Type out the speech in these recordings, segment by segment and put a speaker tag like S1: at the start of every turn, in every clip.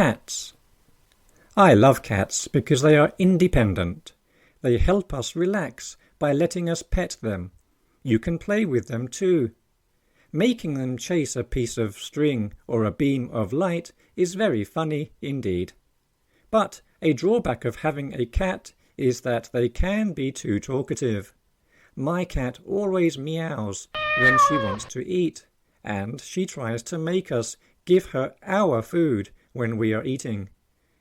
S1: Cats. I love cats because they are independent. They help us relax by letting us pet them. You can play with them too. Making them chase a piece of string or a beam of light is very funny indeed. But a drawback of having a cat is that they can be too talkative. My cat always meows when she wants to eat, and she tries to make us give her our food when we are eating,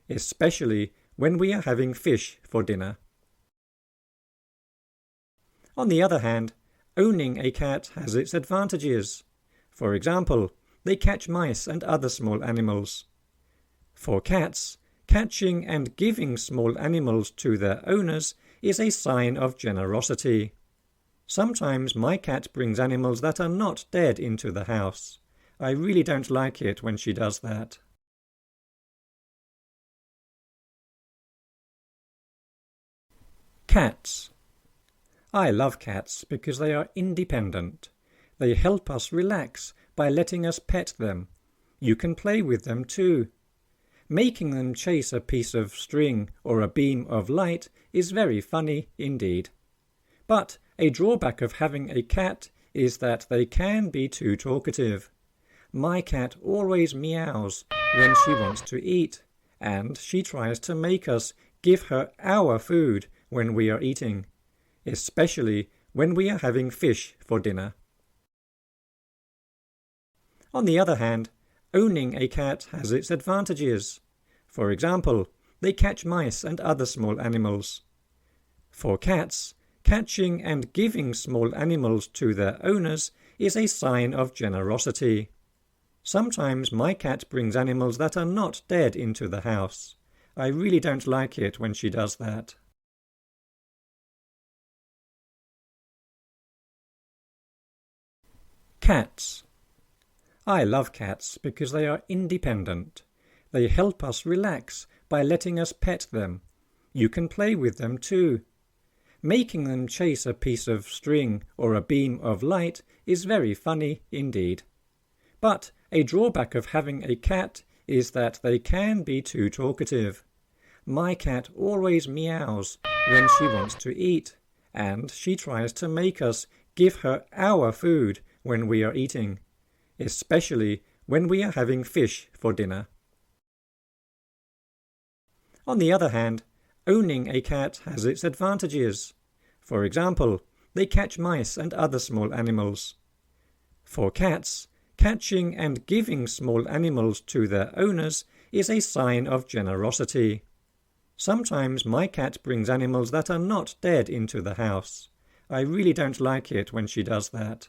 S1: especially when we are having fish for dinner. On the other hand, owning a cat has its advantages. For example, they catch mice and other small animals. For cats, catching and giving small animals to their owners is a sign of generosity. Sometimes my cat brings animals that are not dead into the house. I really don't like it when she does that. Cats. I love cats because they are independent. They help us relax by letting us pet them. You can play with them too. Making them chase a piece of string or a beam of light is very funny indeed. But a drawback of having a cat is that they can be too talkative. My cat always meows when she wants to eat, and she tries to make us give her our food when we are eating, especially when we are having fish for dinner. On the other hand, owning a cat has its advantages. For example, they catch mice and other small animals. For cats, catching and giving small animals to their owners is a sign of generosity. Sometimes my cat brings animals that are not dead into the house. I really don't like it when she does that. Cats. I love cats because they are independent. They help us relax by letting us pet them. You can play with them too. Making them chase a piece of string or a beam of light is very funny indeed. But a drawback of having a cat is that they can be too talkative. My cat always meows when she wants to eat, and she tries to make us give her our food when we are eating, especially when we are having fish for dinner. On the other hand, owning a cat has its advantages. For example, they catch mice and other small animals. For cats, catching and giving small animals to their owners is a sign of generosity. Sometimes my cat brings animals that are not dead into the house. I really don't like it when she does that.